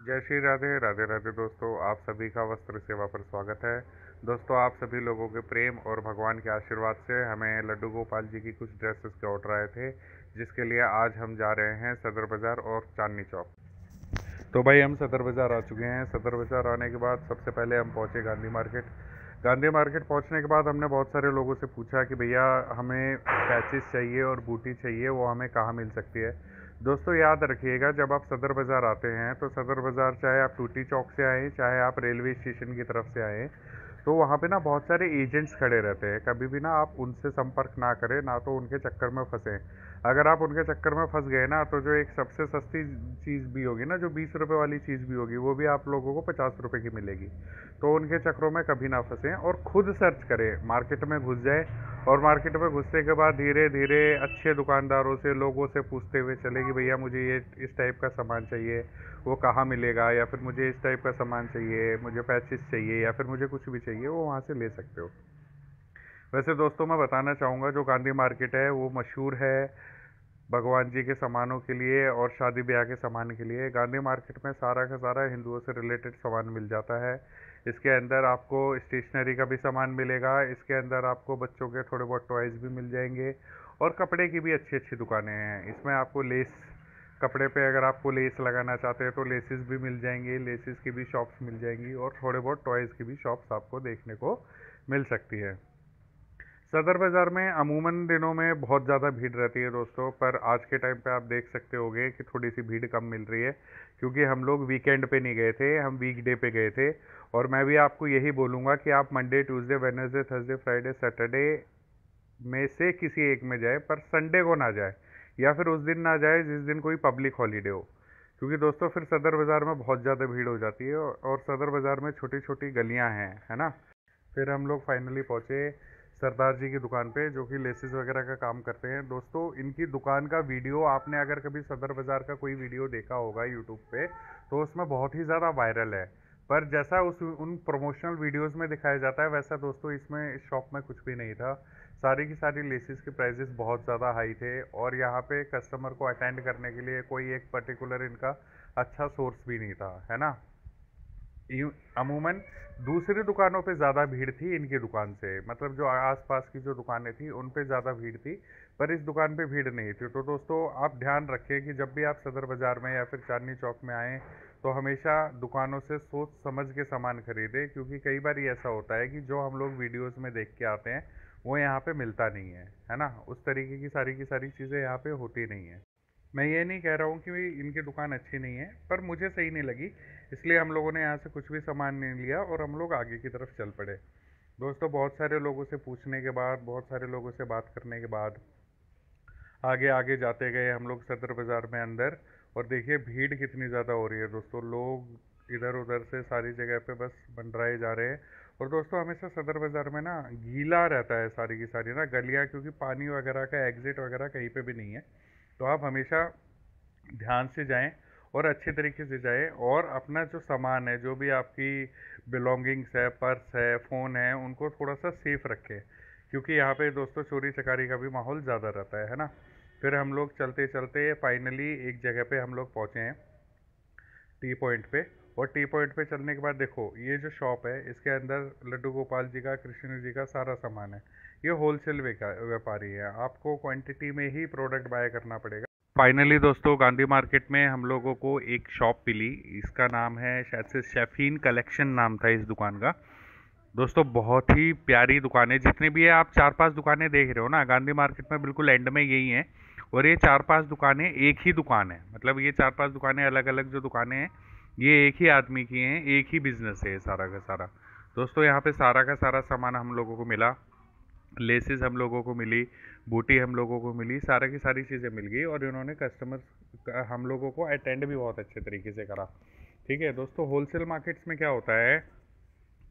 जय श्री राधे राधे राधे। दोस्तों, आप सभी का वस्त्र सेवा पर स्वागत है। दोस्तों, आप सभी लोगों के प्रेम और भगवान के आशीर्वाद से हमें लड्डू गोपाल जी की कुछ ड्रेसेस के ऑर्डर आए थे, जिसके लिए आज हम जा रहे हैं सदर बाज़ार और चांदनी चौक। तो भाई, हम सदर बाज़ार आ चुके हैं। सदर बाज़ार आने के बाद सबसे पहले हम पहुंचे गांधी मार्केट। गांधी मार्केट पहुंचने के बाद हमने बहुत सारे लोगों से पूछा कि भैया, हमें पैचेस चाहिए और बूटी चाहिए, वो हमें कहाँ मिल सकती है। दोस्तों, याद रखिएगा, जब आप सदर बाज़ार आते हैं तो सदर बाज़ार, चाहे आप टूटी चौक से आएँ, चाहे आप रेलवे स्टेशन की तरफ से आएँ, तो वहाँ पे ना बहुत सारे एजेंट्स खड़े रहते हैं। कभी भी ना आप उनसे संपर्क ना करें, ना तो उनके चक्कर में फंसें। अगर आप उनके चक्कर में फंस गए ना, तो जो एक सबसे सस्ती चीज़ भी होगी ना, जो 20 रुपए वाली चीज़ भी होगी, वो भी आप लोगों को 50 रुपए की मिलेगी। तो उनके चक्करों में कभी ना फंसें और खुद सर्च करें, मार्केट में घुस जाए और मार्केट में घुसने के बाद धीरे धीरे अच्छे दुकानदारों से, लोगों से पूछते हुए चले कि भैया, मुझे ये इस टाइप का सामान चाहिए, वो कहाँ मिलेगा, या फिर मुझे इस टाइप का सामान चाहिए, मुझे पैचेस चाहिए, या फिर मुझे कुछ भी चाहिए, वो वहाँ से ले सकते हो। वैसे दोस्तों, मैं बताना चाहूँगा, जो गांधी मार्केट है वो मशहूर है भगवान जी के सामानों के लिए और शादी ब्याह के सामान के लिए। गांधी मार्केट में सारा का सारा हिंदुओं से रिलेटेड सामान मिल जाता है। इसके अंदर आपको स्टेशनरी का भी सामान मिलेगा। इसके अंदर आपको बच्चों के थोड़े बहुत टॉयज़ भी मिल जाएंगे और कपड़े की भी अच्छी अच्छी दुकानें हैं। इसमें आपको लेस, कपड़े पे अगर आपको लेस लगाना चाहते हैं तो लेसेस भी मिल जाएंगी, लेसेस की भी शॉप्स मिल जाएंगी और थोड़े बहुत टॉयज़ की भी शॉप्स आपको देखने को मिल सकती है। सदर बाज़ार में अमूमन दिनों में बहुत ज़्यादा भीड़ रहती है दोस्तों, पर आज के टाइम पे आप देख सकते होगे कि थोड़ी सी भीड़ कम मिल रही है, क्योंकि हम लोग वीकेंड पे नहीं गए थे, हम वीकडे पे गए थे। और मैं भी आपको यही बोलूँगा कि आप Monday, Tuesday, Wednesday, Thursday, Friday, Saturday में से किसी एक में जाए, पर संडे को ना जाए, या फिर उस दिन ना जाए जिस दिन कोई पब्लिक हॉलीडे हो। क्योंकि दोस्तों, फिर सदर बाज़ार में बहुत ज़्यादा भीड़ हो जाती है और सदर बाज़ार में छोटी छोटी गलियाँ हैं, है ना। फिर हम लोग फाइनली पहुंचे सरदार जी की दुकान पे, जो कि लेसिस वगैरह का काम करते हैं। दोस्तों, इनकी दुकान का वीडियो आपने अगर कभी सदर बाज़ार का कोई वीडियो देखा होगा यूट्यूब पे, तो उसमें बहुत ही ज़्यादा वायरल है। पर जैसा उन प्रमोशनल वीडियोस में दिखाया जाता है, वैसा दोस्तों इसमें, इस शॉप में कुछ भी नहीं था। सारी की सारी लेसिस के प्राइजेस बहुत ज़्यादा हाई थे और यहाँ पे कस्टमर को अटेंड करने के लिए कोई एक पर्टिकुलर इनका अच्छा सोर्स भी नहीं था, है ना। अमूमन दूसरी दुकानों पे ज़्यादा भीड़ थी इनकी दुकान से, मतलब जो आसपास की जो दुकानें थी उन पे ज़्यादा भीड़ थी, पर इस दुकान पे भीड़ नहीं थी। तो दोस्तों, आप ध्यान रखें कि जब भी आप सदर बाज़ार में या फिर चांदनी चौक में आएँ, तो हमेशा दुकानों से सोच समझ के सामान खरीदें, क्योंकि कई बार ऐसा होता है कि जो हम लोग वीडियोज़ में देख के आते हैं वो यहाँ पे मिलता नहीं है ना। उस तरीके की सारी चीज़ें यहाँ पे होती नहीं है। मैं ये नहीं कह रहा हूँ कि इनकी दुकान अच्छी नहीं है, पर मुझे सही नहीं लगी, इसलिए हम लोगों ने यहाँ से कुछ भी सामान नहीं लिया और हम लोग आगे की तरफ चल पड़े। दोस्तों, बहुत सारे लोगों से पूछने के बाद, बहुत सारे लोगों से बात करने के बाद आगे आगे जाते गए हम लोग सदर बाज़ार में अंदर। और देखिए भीड़ कितनी ज़्यादा हो रही है दोस्तों, लोग इधर उधर से सारी जगह पे बस मंडराए जा रहे हैं। और दोस्तों, हमेशा सदर बाज़ार में ना गीला रहता है सारी की सारी ना गलियाँ, क्योंकि पानी वगैरह का एग्जिट वगैरह कहीं पे भी नहीं है। तो आप हमेशा ध्यान से जाएं और अच्छे तरीके से जाएं और अपना जो सामान है, जो भी आपकी बिलोंगिंग्स है, पर्स है, फ़ोन है, उनको थोड़ा सा सेफ रखें, क्योंकि यहाँ पे दोस्तों चोरी चकारी का भी माहौल ज़्यादा रहता है ना। फिर हम लोग चलते चलते फाइनली एक जगह पे हम लोग पहुँचे हैं, टी पॉइंट पे। और टी पॉइंट पे चलने के बाद देखो, ये जो शॉप है इसके अंदर लड्डू गोपाल जी का, कृष्ण जी का सारा सामान है। ये होलसेल व्यापारी है, आपको क्वांटिटी में ही प्रोडक्ट बाय करना पड़ेगा। फाइनली दोस्तों, गांधी मार्केट में हम लोगों को एक शॉप मिली। इसका नाम है, शायद से शेफीन कलेक्शन नाम था इस दुकान का। दोस्तों, बहुत ही प्यारी दुकान है। जितनी भी है, आप 4-5 दुकानें देख रहे हो ना गांधी मार्केट में, बिल्कुल एंड में यही है। और ये 4-5 दुकानें एक ही दुकान है, मतलब ये 4-5 दुकानें अलग अलग जो दुकानें हैं, ये एक ही आदमी की हैं, एक ही बिजनेस है ये सारा का सारा। दोस्तों, यहाँ पे सारा का सारा सामान हम लोगों को मिला। लेसेस हम लोगों को मिली, बूटी हम लोगों को मिली, सारा की सारी चीज़ें मिल गई और इन्होंने कस्टमर्स हम लोगों को अटेंड भी बहुत अच्छे तरीके से करा। ठीक है दोस्तों, होलसेल मार्केट्स में क्या होता है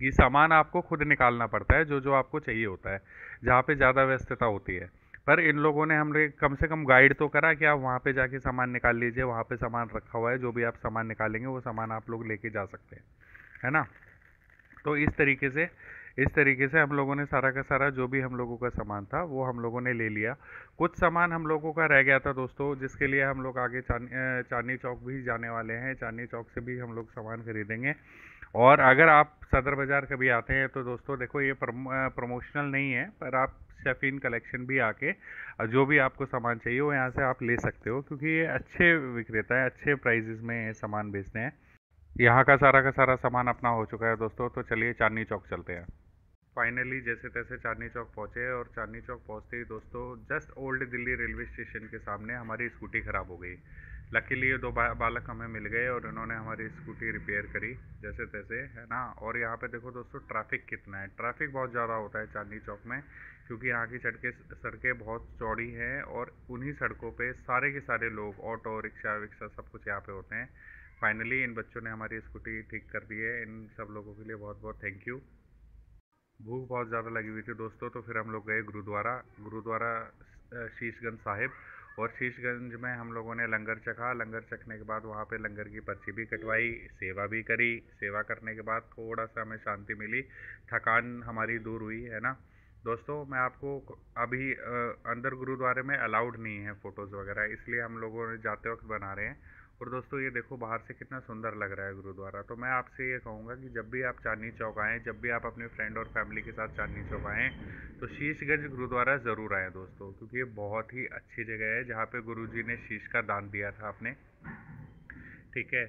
कि सामान आपको खुद निकालना पड़ता है, जो जो आपको चाहिए होता है, जहाँ पे ज़्यादा व्यस्तता होती है। पर इन लोगों ने हमें कम से कम गाइड तो करा कि आप वहाँ पे जाके सामान निकाल लीजिए, वहाँ पे सामान रखा हुआ है, जो भी आप सामान निकालेंगे वो सामान आप लोग लेके जा सकते हैं, है ना। तो इस तरीके से इस तरीके से हम लोगों ने सारा का सारा जो भी हम लोगों का सामान था वो हम लोगों ने ले लिया। कुछ सामान हम लोगों का रह गया था दोस्तों, जिसके लिए हम लोग आगे चांदनी चौक भी जाने वाले हैं। चांदनी चौक से भी हम लोग सामान खरीदेंगे। और अगर आप सदर बाज़ार कभी आते हैं तो दोस्तों देखो, ये प्रमोशनल नहीं है, पर आप शेफिन कलेक्शन भी आके जो भी आपको सामान चाहिए वो यहाँ से आप ले सकते हो, क्योंकि ये अच्छे विक्रेता है, अच्छे प्राइजेस में सामान बेचते हैं। यहाँ का सारा सामान अपना हो चुका है दोस्तों, तो चलिए चांदनी चौक चलते हैं। फाइनली जैसे तैसे चांदनी चौक पहुँचे, और चांदनी चौक पहुँचते ही दोस्तों just old Delhi railway station के सामने हमारी स्कूटी ख़राब हो गई। लकीली ये दो बालक हमें मिल गए और उन्होंने हमारी स्कूटी रिपेयर करी जैसे तैसे, है ना। और यहाँ पे देखो दोस्तों ट्रैफिक कितना है, ट्रैफिक बहुत ज़्यादा होता है चांदनी चौक में, क्योंकि यहाँ की सड़कें बहुत चौड़ी हैं, और उन्हीं सड़कों पे सारे के सारे लोग, ऑटो रिक्शा विक्शा सब कुछ यहाँ पे होते हैं। फाइनली इन बच्चों ने हमारी स्कूटी ठीक कर दी है, इन सब लोगों के लिए बहुत बहुत थैंक यू। भूख बहुत ज़्यादा लगी हुई थी दोस्तों, तो फिर हम लोग गए गुरुद्वारा। गुरुद्वारा शीशगंज साहिब। और शीशगंज में हम लोगों ने लंगर चखा। लंगर चखने के बाद वहाँ पे लंगर की पर्ची भी कटवाई, सेवा भी करी। सेवा करने के बाद थोड़ा सा हमें शांति मिली, थकान हमारी दूर हुई, है ना। दोस्तों मैं आपको अभी अंदर गुरुद्वारे में अलाउड नहीं है फ़ोटोज़ वगैरह, इसलिए हम लोगों ने जाते वक्त बना रहे हैं। और दोस्तों ये देखो बाहर से कितना सुंदर लग रहा है गुरुद्वारा। तो मैं आपसे ये कहूँगा कि जब भी आप चांदनी चौक आएँ, जब भी आप अपने फ्रेंड और फैमिली के साथ चांदनी चौक आएँ, तो शीशगंज गुरुद्वारा ज़रूर आएँ दोस्तों, क्योंकि ये बहुत ही अच्छी जगह है जहाँ पे गुरुजी ने शीश का दान दिया था अपने। ठीक है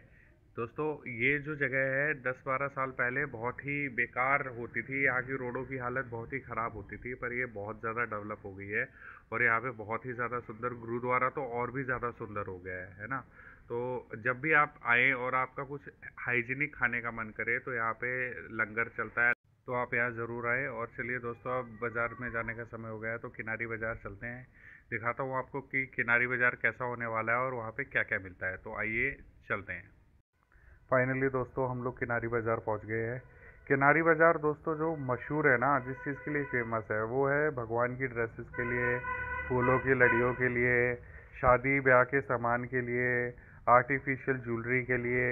दोस्तों, ये जो जगह है 10-12 साल पहले बहुत ही बेकार होती थी, यहाँ की रोडों की हालत बहुत ही ख़राब होती थी, पर ये बहुत ज़्यादा डेवलप हो गई है। और यहाँ पे बहुत ही ज़्यादा सुंदर गुरुद्वारा तो और भी ज़्यादा सुंदर हो गया है ना। तो जब भी आप आएँ और आपका कुछ हाइजीनिक खाने का मन करे, तो यहाँ पे लंगर चलता है, तो आप यहाँ ज़रूर आए। और चलिए दोस्तों, अब बाज़ार में जाने का समय हो गया है, तो किनारी बाज़ार चलते हैं। दिखाता हूँ आपको कि किनारी बाज़ार कैसा होने वाला है और वहाँ पे क्या क्या मिलता है, तो आइए चलते हैं। फाइनली दोस्तों हम लोग किनारी बाज़ार पहुंच गए हैं। किनारी बाज़ार दोस्तों जो मशहूर है ना, जिस चीज़ के लिए फेमस है, वो है भगवान की ड्रेसेस के लिए, फूलों की लड़ियों के लिए, शादी ब्याह के सामान के लिए, आर्टिफिशियल ज्वेलरी के लिए।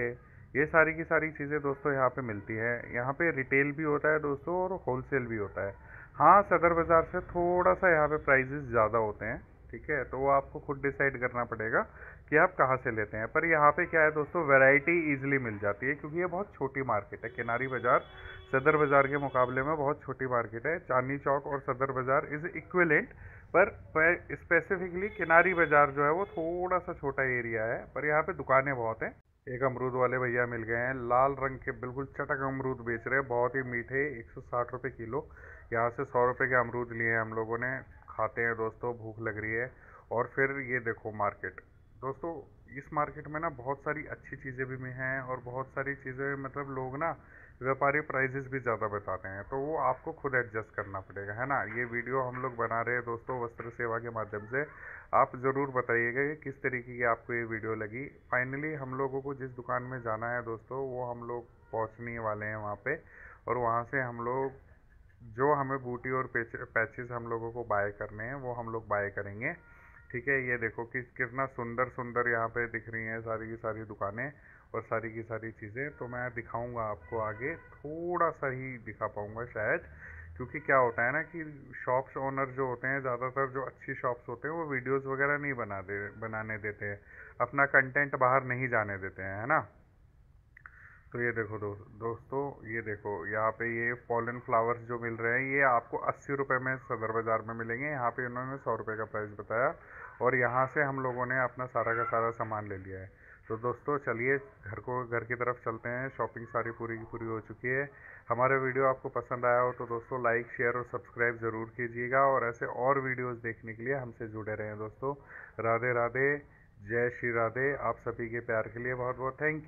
ये सारी की सारी चीज़ें दोस्तों यहाँ पे मिलती हैं। यहाँ पे रिटेल भी होता है दोस्तों और होलसेल भी होता है। हाँ, सदर बाज़ार से थोड़ा सा यहाँ पे प्राइजेस ज़्यादा होते हैं, ठीक है, तो वो आपको खुद डिसाइड करना पड़ेगा कि आप कहाँ से लेते हैं। पर यहाँ पे क्या है दोस्तों, वैरायटी इजीली मिल जाती है, क्योंकि ये बहुत छोटी मार्केट है। किनारी बाज़ार सदर बाज़ार के मुकाबले में बहुत छोटी मार्केट है। चांदनी चौक और सदर बाज़ार इज़ इक्विलेंट, पर स्पेसिफिकली किनारी बाज़ार जो है वो थोड़ा सा छोटा एरिया है, पर यहाँ पे दुकानें बहुत हैं। एक अमरूद वाले भैया मिल गए हैं, लाल रंग के बिल्कुल चटक अमरूद बेच रहे हैं, बहुत ही मीठे, 160 रुपये किलो। यहाँ से 100 रुपये के अमरूद लिए हैं हम लोगों ने। खाते हैं दोस्तों, भूख लग रही है। और फिर ये देखो मार्केट दोस्तों, इस मार्केट में ना बहुत सारी अच्छी चीज़ें भी हैं, और बहुत सारी चीज़ें मतलब लोग ना व्यापारी प्राइजेस भी ज़्यादा बताते हैं, तो वो आपको खुद एडजस्ट करना पड़ेगा, है ना। ये वीडियो हम लोग बना रहे हैं दोस्तों वस्त्र सेवा के माध्यम से। आप ज़रूर बताइएगा कि किस तरीके की आपको ये वीडियो लगी। फाइनली हम लोगों को जिस दुकान में जाना है दोस्तों, वो हम लोग पहुँचने वाले हैं वहाँ पे। और वहाँ से हम लोग जो हमें बूटी और पैचेस हम लोगों को बाय करने हैं, वो हम लोग बाय करेंगे। ठीक है, ये देखो कि कितना सुंदर सुंदर यहाँ पे दिख रही हैं सारी की सारी दुकानें और सारी की सारी चीज़ें। तो मैं दिखाऊंगा आपको आगे, थोड़ा सा ही दिखा पाऊंगा शायद, क्योंकि क्या होता है ना कि शॉप्स ओनर जो होते हैं, ज़्यादातर जो अच्छी शॉप्स होते हैं, वो वीडियोस वगैरह नहीं बनाने देते हैं, अपना कंटेंट बाहर नहीं जाने देते हैं, है ना। तो ये देखो दोस्तों, ये देखो यहाँ पे ये फॉलन फ्लावर्स जो मिल रहे हैं, ये आपको 80 रुपये में सदर बाज़ार में मिलेंगे। यहाँ पे इन्होंने 100 रुपये का प्राइस बताया, और यहाँ से हम लोगों ने अपना सारा का सारा सामान ले लिया है। तो दोस्तों चलिए घर की तरफ चलते हैं। शॉपिंग सारी पूरी की पूरी हो चुकी है। हमारा वीडियो आपको पसंद आया हो तो दोस्तों लाइक शेयर और सब्सक्राइब ज़रूर कीजिएगा, और ऐसे और वीडियोज़ देखने के लिए हमसे जुड़े रहें दोस्तों। राधे राधे, जय श्री राधे। आप सभी के प्यार के लिए बहुत बहुत थैंक यू।